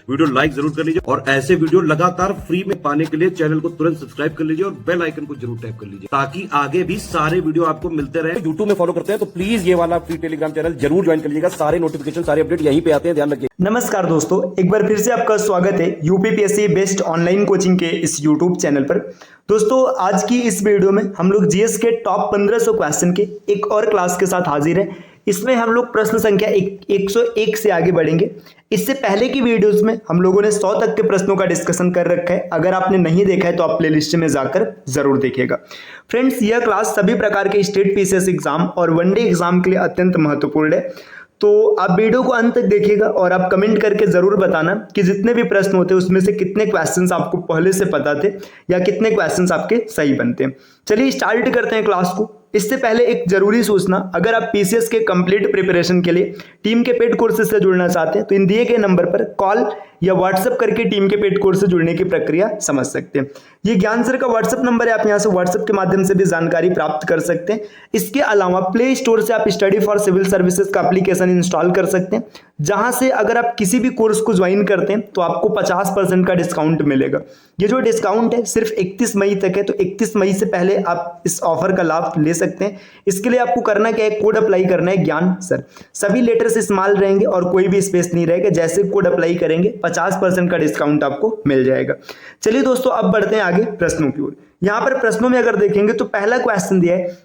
Video like जरूर कर लीजिए और ऐसे वीडियो लगातार फ्री में पाने के लिए चैनल को तुरंत सब्सक्राइब कर लीजिए और बेल आइकन को जरूर टैप कर लीजिए ताकि आगे भी सारे वीडियो आपको मिलते रहे। यूट्यूब में फॉलो करते हैं तो प्लीज ये वाला फ्री टेलीग्राम चैनल जरूर ज्वाइन कर लीजिएगा। सारे नोटिफिकेशन सारे अपडेट यहीं पे आते हैं, ध्यान रखिए। नमस्कार दोस्तों, एक बार फिर से आपका स्वागत है यूपीपीएससी बेस्ट ऑनलाइन कोचिंग के इस यूट्यूब चैनल पर। दोस्तों आज की इस वीडियो में हम लोग जीएस के टॉप 1500 क्वेश्चन के एक और क्लास के साथ हाजिर हैं। इसमें हम लोग प्रश्न संख्या 101 से आगे बढ़ेंगे। इससे पहले की वीडियोस में हम लोगों ने 100 तक के प्रश्नों का डिस्कशन कर रखा है। अगर आपने नहीं देखा है तो आप प्लेलिस्ट में जाकर जरूर देखिएगा। फ्रेंड्स, यह क्लास सभी प्रकार के स्टेट पीसीएस एग्जाम और वनडे एग्जाम के लिए अत्यंत महत्वपूर्ण है। तो आप वीडियो को अंत तक देखिएगा और आप कमेंट करके जरूर बताना कि जितने भी प्रश्न होते हैं उसमें से कितने क्वेश्चंस आपको पहले से पता थे या कितने क्वेश्चंस आपके सही बनते हैं। चलिए स्टार्ट करते हैं क्लास को। इससे पहले एक जरूरी सूचना, अगर आप पीसीएस के कंप्लीट प्रिपरेशन के लिए टीम के पेड कोर्सेज से जुड़ना चाहते हैं तो इन दिए गए नंबर पर कॉल या व्हाट्सएप करके टीम के पेड कोर्स से जुड़ने की प्रक्रिया समझ सकते हैं। ये ज्ञान सर का व्हाट्सएप नंबर है, आप यहाँ से व्हाट्सएप के माध्यम से भी जानकारी प्राप्त कर सकते हैं। इसके अलावा प्ले स्टोर से आप स्टडी फॉर सिविल सर्विसेज का एप्लीकेशन इंस्टॉल कर सकते हैं, जहां से अगर आप किसी भी कोर्स को ज्वाइन करते हैं तो आपको 50% का डिस्काउंट मिलेगा। ये जो डिस्काउंट है सिर्फ 31 मई तक है, तो 31 मई से पहले आप इस ऑफर का लाभ ले सकते हैं। इसके लिए आपको करना क्या है, कोड अप्लाई करना है ज्ञान सर। सभी लेटर्स स्मॉल रहेंगे और कोई भी स्पेस नहीं रहेगा। जैसे कोड अप्लाई करेंगे 50% का डिस्काउंट आपको मिल जाएगा। चलिए दोस्तों अब बढ़ते हैं आगे प्रश्नों की ओर। यहाँ पर प्रश्नों में अगर देखेंगे तो पहला क्वेश्चन दिया है,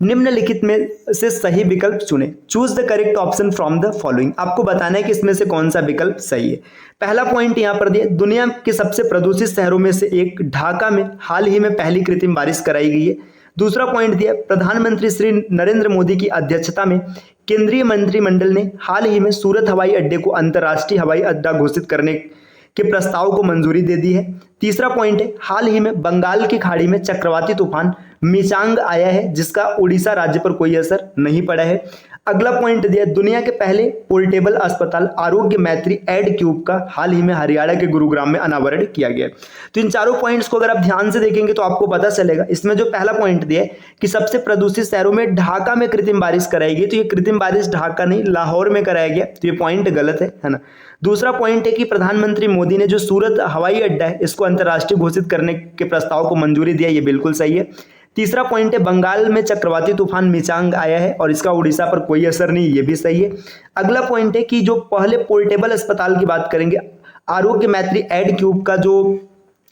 निम्नलिखित में से सही विकल्प चुने। Choose the correct option from the following. आपको बताना है कि इसमें से कौन सा विकल्प सही है। पहला पॉइंट यहाँ पर दिया, दुनिया के सबसे प्रदूषित शहरों में से एक ढाका में हाल ही में पहली कृत्रिम बारिश कराई गई है। दूसरा पॉइंट दिया, प्रधानमंत्री श्री नरेंद्र मोदी की अध्यक्षता में केंद्रीय मंत्रिमंडल ने हाल ही में सूरत हवाई अड्डे को अंतर्राष्ट्रीय हवाई अड्डा घोषित करने के प्रस्ताव को मंजूरी दे दी है। तीसरा पॉइंट है, हाल ही में बंगाल की खाड़ी में चक्रवाती तूफान मिचांग आया है जिसका उड़ीसा राज्य पर कोई असर नहीं पड़ा है। अगला पॉइंट दिया, दुनिया के पहले पोर्टेबल अस्पताल आरोग्य मैत्री एड क्यूब का हाल ही में हरियाणा के गुरुग्राम में अनावरण किया गया। तो इन चारों पॉइंट्स को अगर आप ध्यान से देखेंगे तो आपको पता चलेगा। इसमें जो पहला पॉइंट दिया है कि सबसे प्रदूषित शहरों में ढाका में कृत्रिम बारिश कराई गई, तो ये कृत्रिम बारिश ढाका नहीं लाहौर में कराया गया, तो ये पॉइंट गलत है ना। दूसरा पॉइंट है कि प्रधानमंत्री मोदी ने जो सूरत हवाई अड्डा है इसको अंतर्राष्ट्रीय घोषित करने के प्रस्ताव को मंजूरी दिया, ये बिल्कुल सही है। तीसरा पॉइंट है, बंगाल में चक्रवाती तूफान मिचांग आया है और इसका उड़ीसा पर कोई असर नहीं, ये भी सही है। अगला पॉइंट है कि जो पहले पोर्टेबल अस्पताल की बात करेंगे आरोग्य मैत्री एड क्यूब का जो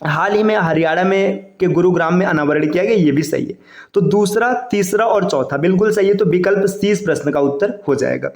हाल ही में हरियाणा में के गुरुग्राम में अनावरण किया गया, ये भी सही है। तो दूसरा, तीसरा और चौथा बिल्कुल सही है। तो विकल्प सी इस प्रश्न का उत्तर हो जाएगा।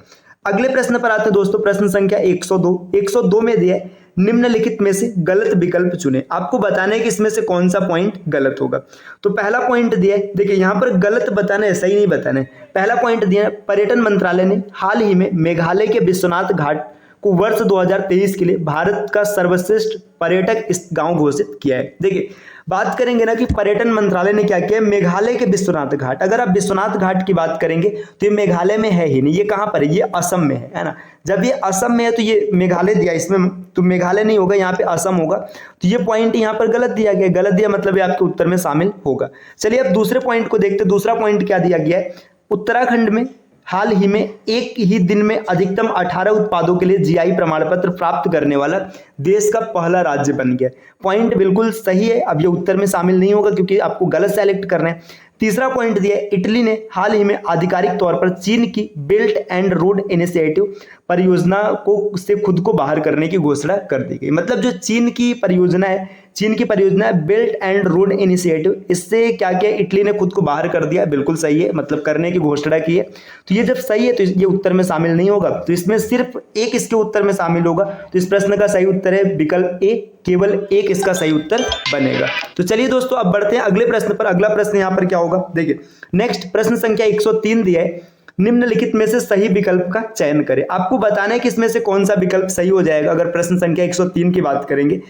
अगले प्रश्न पर आते हैं दोस्तों, प्रश्न संख्या 102 में दिया है, निम्नलिखित में से गलत विकल्प चुने। आपको बताना है कि इसमें से कौन सा पॉइंट गलत होगा। तो पहला पॉइंट दिया है, देखिए यहाँ पर गलत बताना है, सही नहीं बताना है। पहला पॉइंट दिया है, पर्यटन मंत्रालय ने हाल ही में मेघालय के विश्वनाथ घाट को वर्ष 2023 के लिए भारत का सर्वश्रेष्ठ पर्यटक इस गांव घोषित किया है। देखिए बात करेंगे ना कि पर्यटन मंत्रालय ने क्या किया, मेघालय के विश्वनाथ घाट। अगर आप विश्वनाथ घाट की बात करेंगे तो ये मेघालय में है ही नहीं, ये कहाँ पर है, ये असम में है ना। जब ये असम में है तो ये मेघालय दिया, इसमें तो मेघालय नहीं होगा, यहाँ पे असम होगा। तो ये पॉइंट यहाँ पर गलत दिया गया, गलत दिया मतलब ये आपके उत्तर में शामिल होगा। चलिए अब दूसरे पॉइंट को देखते हैं। दूसरा पॉइंट क्या दिया गया है, उत्तराखंड में हाल ही में एक ही दिन में अधिकतम 18 उत्पादों के लिए जीआई प्रमाण पत्र प्राप्त करने वाला देश का पहला राज्य बन गया। पॉइंट बिल्कुल सही है। अब ये उत्तर में शामिल नहीं होगा क्योंकि आपको गलत सेलेक्ट करना है। तीसरा पॉइंट दिया है, इटली ने हाल ही में आधिकारिक तौर पर चीन की बेल्ट एंड रोड इनिशिएटिव परियोजना को से खुद को बाहर करने की घोषणा कर दी गई। मतलब जो चीन की परियोजना है बेल्ट एंड रोड इनिशिएटिव, इससे क्या किया, इटली ने खुद को बाहर कर दिया। बिल्कुल सही है, मतलब करने की घोषणा की है। तो ये जब सही है तो ये उत्तर में शामिल नहीं होगा, तो इसमें सिर्फ एक इसके उत्तर में शामिल होगा। तो इस प्रश्न का सही उत्तर है विकल्प ए, केवल एक इसका सही उत्तर बनेगा। तो चलिए दोस्तों अब बढ़ते हैं अगले प्रश्न पर। अगला प्रश्न यहाँ पर क्या होगा, देखिए नेक्स्ट प्रश्न संख्या 103 दिया है, निम्नलिखित में से सही विकल्प का चयन करें। आपको बताना है कि इसमें से कौन सा विकल्प सही हो जाएगा। अगर प्रश्न संख्या 103 की बात करेंगे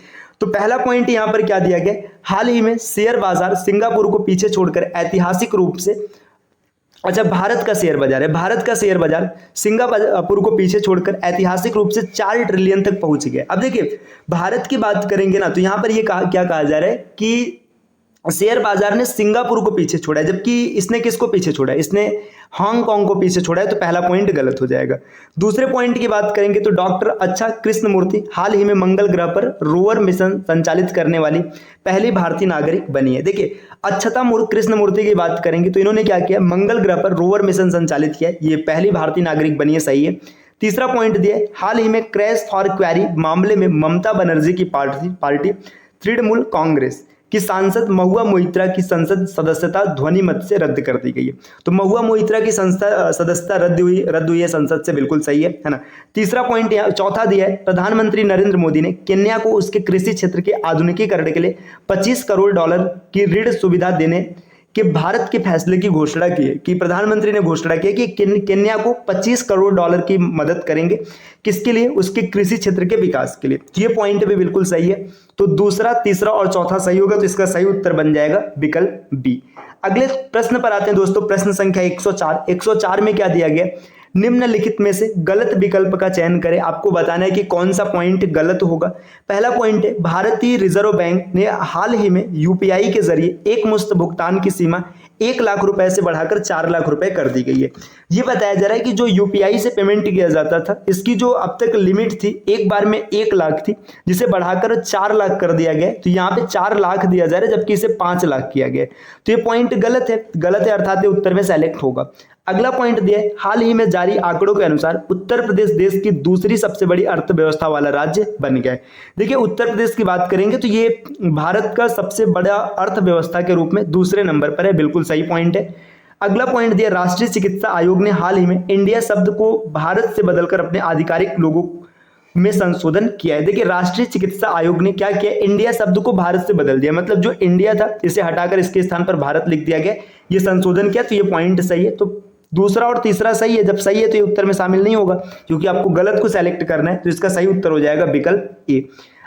तो पहला पॉइंट यहाँ पर क्या दिया गया, हाल ही में शेयर बाजार सिंगापुर को पीछे छोड़कर ऐतिहासिक रूप से, अच्छा भारत का शेयर बाजार है, भारत का शेयर बाजार सिंगापुर को पीछे छोड़कर ऐतिहासिक रूप से 4 ट्रिलियन तक पहुंच गया। अब देखिए भारत की बात करेंगे ना तो यहाँ पर ये क्या कहा जा रहा है कि शेयर बाजार ने सिंगापुर को पीछे छोड़ा है, जबकि इसने किसको पीछे छोड़ा है, इसने हांगकांग को पीछे छोड़ा है, तो पहला पॉइंट गलत हो जाएगा। दूसरे पॉइंट की बात करेंगे तो डॉक्टर अच्छा कृष्णमूर्ति हाल ही में मंगल ग्रह पर रोवर मिशन संचालित करने वाली पहली भारतीय नागरिक बनी है। देखिए कृष्णमूर्ति की बात करेंगे तो इन्होंने क्या किया, मंगल ग्रह पर रोवर मिशन संचालित किया, ये पहली भारतीय नागरिक बनी है, सही है। तीसरा पॉइंट दिया है, हाल ही में क्रैश फॉर क्वेरी मामले में ममता बनर्जी की पार्टी तृणमूल कांग्रेस कि सांसद महुआ मोइत्रा की संसद सदस्यता ध्वनि मत से रद्द कर दी गई है। तो महुआ मोइत्रा की सदस्यता रद्द हुई है संसद से, बिल्कुल सही है ना। तीसरा पॉइंट यहाँ चौथा दिया है, प्रधानमंत्री नरेंद्र मोदी ने केन्या को उसके कृषि क्षेत्र के आधुनिकीकरण के लिए $25 करोड़ की ऋण सुविधा देने कि भारत के फैसले की घोषणा की है, कि प्रधानमंत्री ने घोषणा की है कि केन्या को $25 करोड़ की मदद करेंगे, किसके लिए, उसके कृषि क्षेत्र के विकास के लिए। ये पॉइंट भी बिल्कुल सही है। तो दूसरा, तीसरा और चौथा सही होगा, तो इसका सही उत्तर बन जाएगा विकल्प बी। अगले प्रश्न पर आते हैं दोस्तों, प्रश्न संख्या 104। 104 में क्या दिया गया, निम्नलिखित में से गलत विकल्प का चयन करें। आपको बताना है कि कौन सा पॉइंट गलत होगा। पहला पॉइंट है, भारतीय रिजर्व बैंक ने हाल ही में यूपीआई के जरिए एक मुश्त भुगतान की सीमा 1 लाख रुपए से बढ़ाकर 4 लाख रुपए कर दी गई है। ये बताया जा रहा है कि जो यूपीआई से पेमेंट किया जाता था, इसकी जो अब तक लिमिट थी एक बार में 1 लाख थी, जिसे बढ़ाकर 4 लाख कर दिया गया। तो यहाँ पे 4 लाख दिया जा रहा है, जबकि इसे 5 लाख किया गया। तो ये पॉइंट गलत है, अर्थात ये उत्तर में सेलेक्ट होगा। अगला पॉइंट दिया है, हाल ही में जारी आंकड़ों के अनुसार उत्तर प्रदेश देश की दूसरी सबसे बड़ी अर्थव्यवस्था वाला राज्य बन गया है। देखिए उत्तर प्रदेश की बात करेंगे तो ये भारत का सबसे बड़ा अर्थव्यवस्था के रूप में दूसरे नंबर पर है, बिल्कुल सही पॉइंट है। अगला पॉइंट दिया, राष्ट्रीय चिकित्सा आयोग ने हाल ही में इंडिया शब्द को भारत से बदलकर अपने आधिकारिक लोगों में संशोधन किया है। देखिए राष्ट्रीय चिकित्सा आयोग ने क्या किया, इंडिया शब्द को भारत से बदल दिया, मतलब जो इंडिया था इसे हटाकर इसके स्थान पर भारत लिख दिया गया, ये संशोधन किया। तो ये पॉइंट सही है। तो दूसरा और तीसरा सही है, जब सही है तो ये उत्तर में शामिल नहीं होगा, क्योंकि आपको गलत को सेलेक्ट करना है। तो इसका सही उत्तर हो जाएगा विकल्प ए।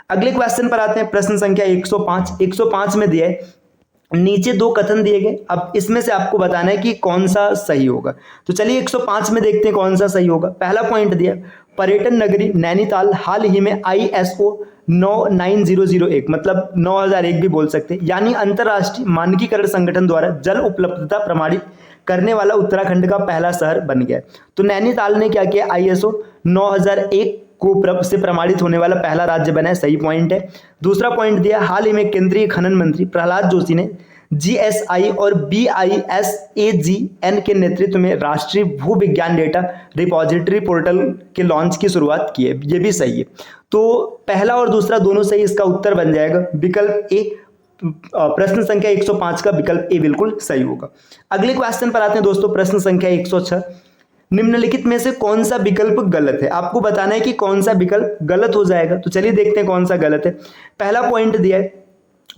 अगले क्वेश्चन पर आते हैं, प्रश्न संख्या 105। 105 में दिया है, नीचे 2 कथन दिए गए, अब इसमें से आपको बताना है कि कौन सा सही होगा। तो चलिए 105 में देखते हैं कौन सा सही होगा। पहला पॉइंट दिया, पर्यटन नगरी नैनीताल हाल ही में ISO 9001 मतलब 9001 भी बोल सकते हैं, यानी अंतरराष्ट्रीय मानकीकरण संगठन द्वारा जल उपलब्धता प्रमाणित करने वाला उत्तराखंड का पहला शहर बन गया। तो नैनीताल ने क्या किया, ISO 9001 को से प्रमाणित होने वाला पहला राज्य बना है, सही पॉइंट है। दूसरा पॉइंट दिया, हाल ही में केंद्रीय खनन मंत्री प्रहलाद जोशी ने GSI और BISAGN के नेतृत्व में राष्ट्रीय भू विज्ञान डेटा रिपोजिटरी पोर्टल के लॉन्च की शुरुआत की है, ये भी सही है। तो पहला और दूसरा दोनों सही, इसका उत्तर बन जाएगा विकल्प ए। प्रश्न संख्या 105 का विकल्प ए बिल्कुल सही होगा। अगले क्वेश्चन पर आते हैं दोस्तों, प्रश्न संख्या 106। निम्नलिखित में से कौन सा विकल्प गलत है, आपको बताना है कि कौन सा विकल्प गलत हो जाएगा। तो चलिए देखते हैं कौन सा गलत है। पहला पॉइंट दिया है,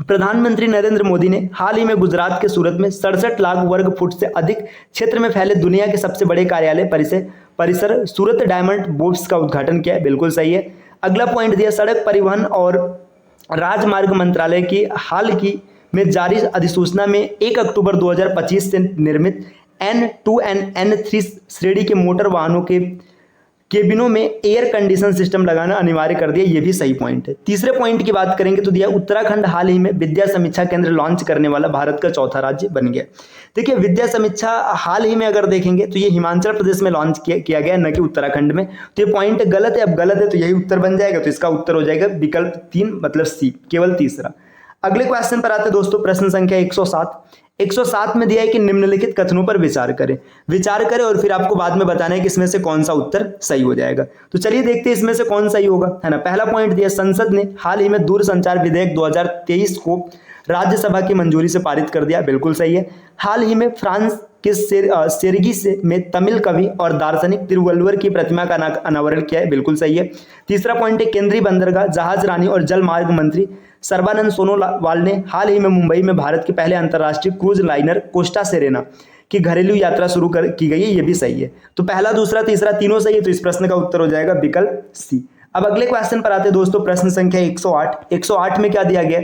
प्रधानमंत्री नरेंद्र मोदी ने हाल ही में गुजरात के सूरत में 67 लाख वर्ग फुट से अधिक क्षेत्र में फैले दुनिया के सबसे बड़े कार्यालय परिसर सूरत डायमंड बोर्ड्स का उद्घाटन किया है, बिल्कुल सही है। अगला पॉइंट दिया, सड़क परिवहन और राजमार्ग मंत्रालय की हाल की में जारी अधिसूचना में 1 अक्टूबर 2025 से निर्मित N2 और N3 श्रेणी के मोटर वाहनों के केबिनों में एयर कंडीशन सिस्टम लगाना अनिवार्य कर दिया, ये भी सही पॉइंट है। तीसरे पॉइंट की बात करेंगे तो दिया, उत्तराखंड हाल ही में विद्या समीक्षा केंद्र लॉन्च करने वाला भारत का चौथा राज्य बन गया। देखिए विद्या समीक्षा हाल ही में अगर देखेंगे तो ये हिमाचल प्रदेश में लॉन्च किया गया, न कि उत्तराखंड में। तो ये पॉइंट गलत है, अब गलत है तो यही उत्तर बन जाएगा। तो इसका उत्तर हो जाएगा विकल्प 3 मतलब सी, केवल तीसरा। अगले क्वेश्चन पर आते हैं दोस्तों, प्रश्न संख्या 107। 107 में दिया है कि निम्नलिखित कथनों पर विचार करें और फिर आपको बाद में बताना है कि इसमें से कौन सा उत्तर सही हो जाएगा। तो चलिए देखते हैं इसमें से कौन सही होगा, है ना। पहला पॉइंट दिया, संसद ने हाल ही में दूरसंचार विधेयक 2023 को राज्यसभा की मंजूरी से पारित कर दिया, बिल्कुल सही है। हाल ही में फ्रांस के सेरगिस में तमिल कवि और दार्शनिक तिरुवल्लुवर की प्रतिमा का अनावरण किया है, बिल्कुल सही है। तीसरा पॉइंट है, केंद्रीय बंदरगाह जहाज रानी और जल मार्ग मंत्री सर्बानंद सोनोवाल ने हाल ही में मुंबई में भारत के पहले अंतर्राष्ट्रीय क्रूज लाइनर कोस्टा सेरेना की घरेलू यात्रा शुरू की गई है, ये भी सही है। तो पहला दूसरा तीसरा तीनों सही है, तो इस प्रश्न का उत्तर हो जाएगा विकल्प सी। अब अगले क्वेश्चन पर आते हैं दोस्तों, प्रश्न संख्या 108। 108 में क्या दिया गया,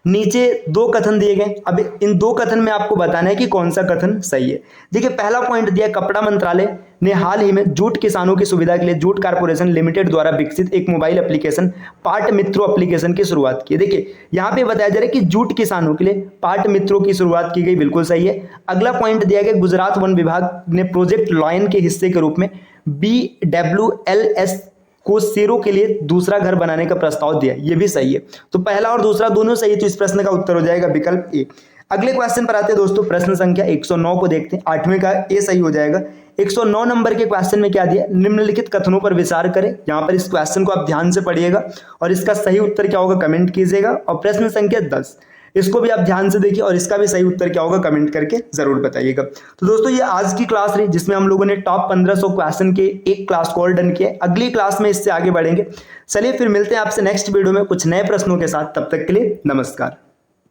नीचे दो कथन दिए गए। अब इन दो कथन में आपको बताना है कि कौन सा कथन सही है। देखिए पहला पॉइंट दिया, कपड़ा मंत्रालय ने हाल ही में जूट किसानों की सुविधा के लिए जूट कारपोरेशन लिमिटेड द्वारा विकसित एक मोबाइल एप्लीकेशन पाट मित्रों एप्लीकेशन की शुरुआत की है। देखिए यहाँ पे बताया जा रहा है कि जूट किसानों के लिए पाट मित्रों की शुरुआत की गई, बिल्कुल सही है। अगला पॉइंट दिया गया, गुजरात वन विभाग ने प्रोजेक्ट लॉयन के हिस्से के रूप में BWLS को शेरों के लिए दूसरा घर बनाने का प्रस्ताव दिया, ये भी सही है। तो पहला और दूसरा दोनों सही है, तो इस प्रश्न का उत्तर हो जाएगा विकल्प ए। अगले क्वेश्चन पर आते हैं दोस्तों, प्रश्न संख्या 109 को देखते हैं। 8वें का ए सही हो जाएगा। 109 नंबर के क्वेश्चन में क्या दिया, निम्नलिखित कथनों पर विचार करें। यहाँ पर इस क्वेश्चन को आप ध्यान से पढ़िएगा और इसका सही उत्तर क्या होगा कमेंट कीजिएगा। और प्रश्न संख्या 10, इसको भी आप ध्यान से देखिए और इसका भी सही उत्तर क्या होगा कमेंट करके जरूर बताइएगा। तो दोस्तों ये आज की क्लास रही जिसमें हम लोगों ने टॉप 1500 क्वेश्चन के एक क्लास को और डन किया। अगली क्लास में इससे आगे बढ़ेंगे। चलिए फिर मिलते हैं आपसे नेक्स्ट वीडियो में कुछ नए प्रश्नों के साथ। तब तक के लिए नमस्कार।